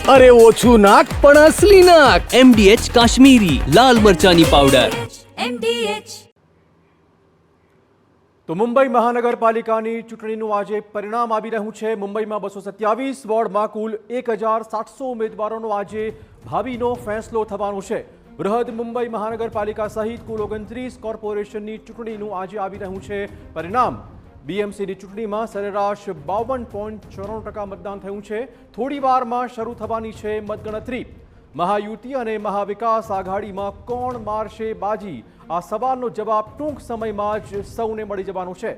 अरे ओछू नाक पण असली नाक। MDH કાશ્મીરી લાલ મરચાની પાવડર। MDH। તો મુંબઈ મહાનગરપાલિકાની ચૂંટણીનું આજે પરિણામ આવી રહ્યું છે। મુંબઈમાં 227 વોર્ડમાં કુલ 1700 ઉમેદવારોનો આજે ભાવિનો ફેંસલો થવાનો છે। બૃહદ મુંબઈ મહાનગરપાલિકા સહિત કુલ 29 કોર્પોરેશનની ચૂંટણીનું આજે આવી રહ્યું છે પરિણામ। બીએમસીની ચૂંટણીમાં સરેરાશ 52.94% મતદાન થયું છે। થોડી વારમાં શરૂ થવાની છે મતગણતરી। મહાયુતિ અને મહાવિકાસ આઘાડીમાં કોણ મારશે બાજી? આ સવાલનો જવાબ ટૂંક સમયમાં જ સૌને મળી જવાનો છે।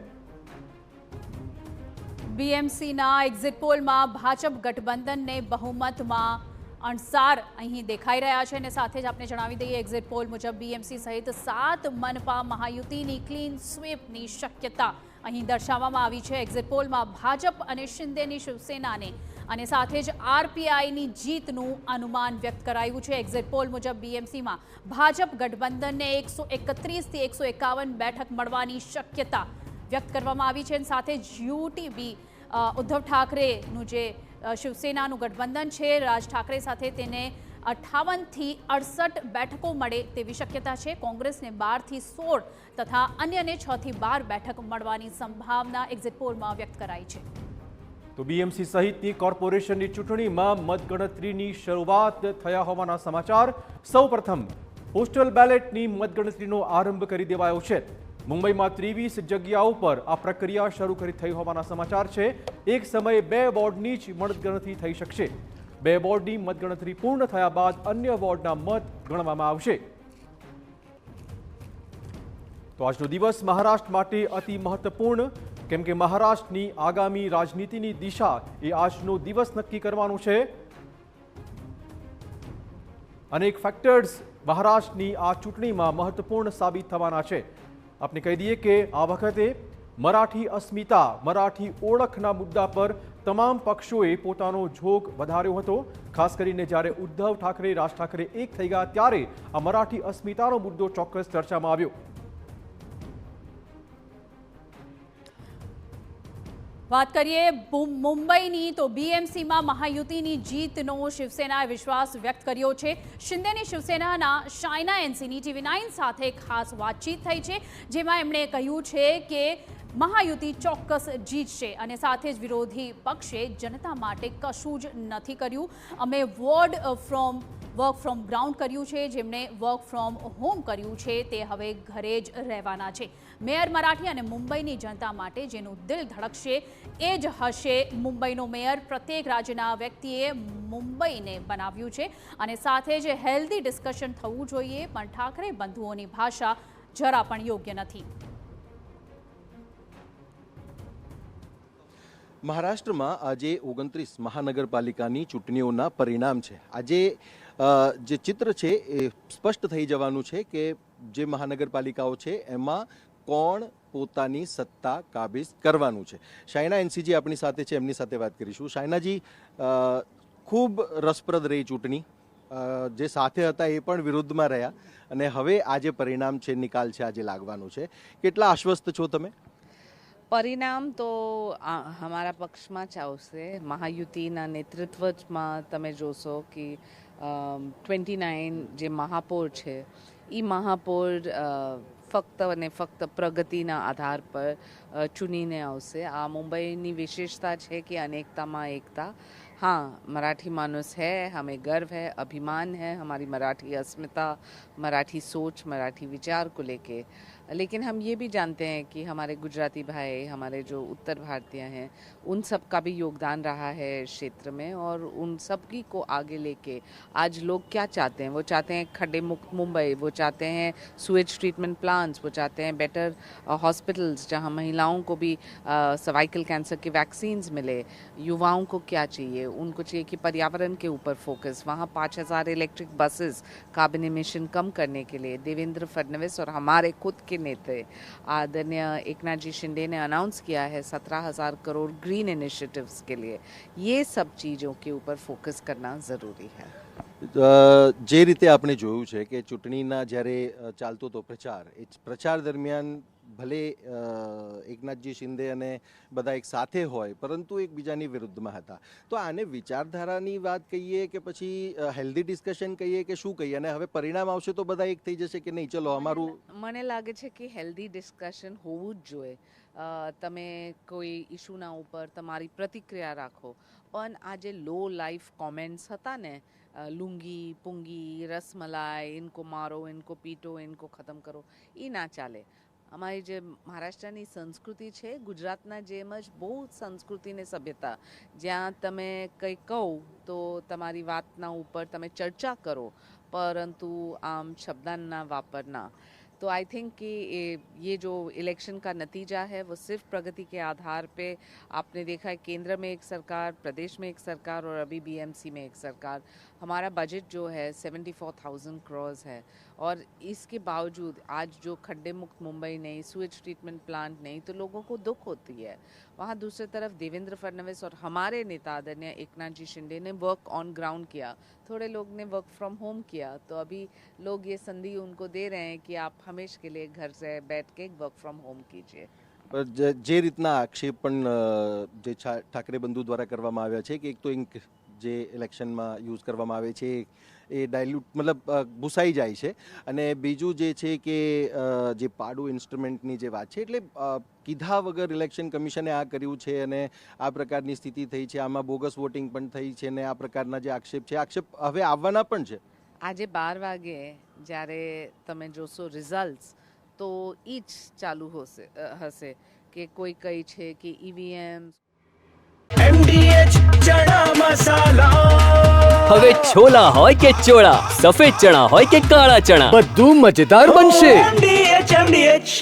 બીએમસીના એક્ઝિટ પોલમાં ભાજપ ગઠબંધનને બહુમતમાં અણસાર અહીં દેખાઈ રહ્યા છે અને સાથે જ આપણે જણાવી દઈએ એક્ઝિટ પોલ મુજબ બીએમસી સહિત 7 મનપા મહાયુતિની ક્લીન સ્વીપની શક્યતા અહીં દર્શાવવામાં આવી છે। એક્ઝિટ પોલમાં ભાજપ અને શિંદેની શિવસેનાને અને સાથે જ આરપીઆઈની જીતનું અનુમાન વ્યક્ત કરાયું છે। એક્ઝિટ પોલ મુજબ બીએમસીમાં ભાજપ ગઠબંધનને 131થી 151 બેઠક મળવાની શક્યતા વ્યક્ત કરવામાં આવી છે અને સાથે જ યુટીબી ઉદ્ધવ ઠાકરેનું જે શિવસેનાનું ગઠબંધન છે રાજ ઠાકરે સાથે તેને 58થી 68 બેઠકો મળે તેવી શક્યતા છે। કોંગ્રેસને 12થી 16 તથા અન્યને 6થી 12 બેઠક મળવાની સંભાવના એક્ઝિટ પોલમાં વ્યક્ત કરાઈ છે। તો બીએમસી સહિતની કોર્પોરેશનની ચૂંટણીમાં મતગણતરીની શરૂઆત થયા હોવાના સમાચાર। સૌપ્રથમ પોસ્ટલ બેલેટની મતગણતરીનો આરંભ કરી દેવાયો છે। મુંબઈમાં 23 જગ્યાઓ પર આ પ્રક્રિયા શરૂ થઈ હોવાના સમાચાર છે। એક સમયે 2 વોર્ડની જ મતગણતરી થઈ શકશે। 2 વોર્ડની મતગણતરી પૂર્ણ થયા બાદ અન્ય વોર્ડના મત ગણવામાં આવશે। તો આજનો દિવસ મહારાષ્ટ્ર માટે અતિ મહત્વપૂર્ણ, કેમ કે મહારાષ્ટ્રની આગામી રાજનીતિની દિશા એ આજનો દિવસ નક્કી કરવાનું છે। અનેક ફેક્ટર્સ મહારાષ્ટ્રની આ ચૂંટણીમાં મહત્વપૂર્ણ સાબિત થવાના છે। આપણે કહી દઈએ કે આ વખતે મરાઠી અસ્મિતા, મરાઠી ઓળખના મુદ્દા પર તમામ પક્ષોએ પોતાનો ઝોક વધાર્યો હતો। ખાસ કરીને જ્યારે ઉદ્ધવ ઠાકરે, રાજ ઠાકરે એક થઈ ગયા ત્યારે આ મરાઠી અસ્મિતાનો મુદ્દો ચોક્કસ ચર્ચામાં આવ્યો। વાત કરીએ મુંબઈની તો બીએમસીમાં મહાયુતિની જીતનો શિવસેનાએ વિશ્વાસ વ્યક્ત કર્યો છે। શિંદેની શિવસેનાના શાયના એનસીની TV9 સાથે ખાસ વાતચીત થઈ છે, જેમાં એમણે કહ્યું છે કે મહાયુતિ ચોક્કસ જીતશે અને સાથે જ વિરોધી પક્ષે જનતા માટે કશું જ નથી કર્યું। અમે વર્ક ફ્રોમ ગ્રાઉન્ડ કર્યું છે, જેમણે વર્ક ફ્રોમ હોમ કર્યું છે તે હવે ઘરે જ રહેવાના છે। મેયર મરાઠી અને મુંબઈની જનતા માટે જેનું દિલ ધડકશે એ જ હશે મુંબઈનો મેયર। પ્રત્યેક રાજ્યના વ્યક્તિએ મુંબઈને બનાવ્યું છે અને સાથે જ હેલ્ધી ડિસ્કશન થવું જોઈએ, પણ ઠાકરે બંધુઓની ભાષા જરા પણ યોગ્ય નથી। મહારાષ્ટ્રમાં આજે 29 મહાનગરપાલિકાની ચૂંટણીઓના પરિણામ છે। આજે જે ચિત્ર છે એ સ્પષ્ટ થઈ જવાનું છે કે જે મહાનગરપાલિકાઓ છે એમાં કોણ પોતાની સત્તા કાબિજ કરવાનું છે। શાયના એનસીજી આપણી સાથે છે, એમની સાથે વાત કરીશું। શાયનાજી, ખૂબ રસપ્રદ રહી ચૂંટણી, જે સાથે હતા એ પણ વિરુદ્ધમાં રહ્યા અને હવે આ જે પરિણામ છે, નિકાલ છે, આજે લાગવાનું છે, કેટલા આશ્વસ્ત છો તમે? પરિણામ તો અમારા પક્ષમાં જ આવશે। મહાયુતિના નેતૃત્વમાં તમે જોશો કે 29 જે મહાપૌર છે એ મહાપૌર ફક્ત અને ફક્ત પ્રગતિના આધાર પર ચૂનીને આવશે। આ મુંબઈની વિશેષતા છે કે અનેકતામાં એકતા। हाँ, मराठी मानुस है, हमें गर्व है, अभिमान है हमारी मराठी अस्मिता, मराठी सोच, मराठी विचार को लेके। लेकिन हम ये भी जानते हैं कि हमारे गुजराती भाई, हमारे जो उत्तर भारतीय हैं, उन सब का भी योगदान रहा है क्षेत्र में और उन सब की को आगे लेके आज लोग क्या चाहते हैं? वो चाहते हैं खड्डे मुक्त मुंबई, वो चाहते हैं सुएज ट्रीटमेंट प्लांट्स, वो चाहते हैं बेटर हॉस्पिटल्स जहां महिलाओं को भी सर्वाइकल कैंसर की वैक्सीन्स मिले। युवाओं को क्या चाहिए? उनको चाहिए कि पर्यावरण के ऊपर फोकस। वहाँ 5000 इलेक्ट्रिक बसेस कार्बन इमिशन कम करने के लिए देवेंद्र फडणवीस और हमारे खुद के नेता आदरणीय एकनाथ जी शिंदे ने अनाउंस किया है 17,000 करोड़ ग्रीन इनिशिएटिव्स के लिए। ये सब चीज़ों के ऊपर फोकस करना ज़रूरी है। જે રીતે આપણે જોયું છે કે ચૂંટણીના જ્યારે ચાલતો હતો પ્રચાર, એ પ્રચાર દરમિયાન ભલે એકનાથજી શિંદે અને બધા એક સાથે હોય પરંતુ એકબીજાની વિરુદ્ધમાં હતા. તો આને વિચારધારાની વાત કહીએ કે પછી હેલ્ધી ડિસ્કશન કહીએ કે શું કહીએ, અને હવે પરિણામ આવશે તો બધા એક થઈ જશે કે નહીં ચલો અમારું. મને લાગે છે કે હેલ્ધી ડિસ્કશન હોવું જ જોઈએ. તમે કોઈ ઇસ્યુના ઉપર તમારી પ્રતિક્રિયા રાખો, પણ આ જે લો લાઈફ કોમેન્ટ્સ હતા ને, લુંગી પૂંગી રસમલાઈ, ઇનકો મારો, ઇનકો પીટો, ઇનકો ખતમ કરો, એ ના ચાલે. અમારી જે મહારાષ્ટ્રની સંસ્કૃતિ છે, ગુજરાતના જેમ જ બહુ સંસ્કૃતિ ને સભ્યતા, જ્યાં તમે કંઈ કહો તો તમારી વાતના ઉપર તમે ચર્ચા કરો, પરંતુ આમ शब्दान ना वापरना. तो आई थिंक कि ये जो इलेक्शन का नतीजा है वो सिर्फ प्रगति के आधार पे आपने देखा है, केंद्र में एक सरकार, प्रदेश में एक सरकार और अभी बीएमसी में एक सरकार. हमारा बजट जो है 74,000 करोड़ है और इसके बावजूद आज जो खड्डे मुक्त मुंबई नहीं, स्विच ट्रीटमेंट प्लांट नहीं, तो लोगों को दुख होती है. वहाँ दूसरी तरफ देवेंद्र फडणवीस और हमारे नेता आदरणीय एकनाथ जी शिंदे ने वर्क ऑन ग्राउंड किया, थोड़े लोग ने वर्क फ्रॉम होम किया. तो अभी लोग ये संधि उनको दे रहे हैं कि आप हमेशा के लिए घर से बैठ के वर्क फ्रॉम होम कीजिए. જે રીતના આક્ષેપ પણ જે ઠાકરે બંધુ દ્વારા કરવામાં આવ્યા છે કે એક તો ઇંક જે ઇલેક્શનમાં યુઝ કરવામાં આવે છે એ ડાયલ્યુટ મતલબ ભૂસાઈ જાય છે, અને બીજું જે છે કે જે પાડું ઇન્સ્ટ્રુમેન્ટની જે વાત છે, એટલે કીધા વગર ઇલેક્શન કમિશને આ કર્યું છે અને આ પ્રકારની સ્થિતિ થઈ છે, આમાં બોગસ વોટિંગ પણ થઈ છે અને આ પ્રકારના જે આક્ષેપ છે, આક્ષેપ હવે આવવાના પણ છે. આજે 12 વાગે જ્યારે તમે જોશો રિઝલ્ટ્સ તો એ જ ચાલુ હશે કે કોઈ કહે છે કે ઈવીએમ. હવે છોલા હોય કે ચોળા, સફેદ ચણા હોય કે કાળા ચણા, બધું મજેદાર બનશે. MDH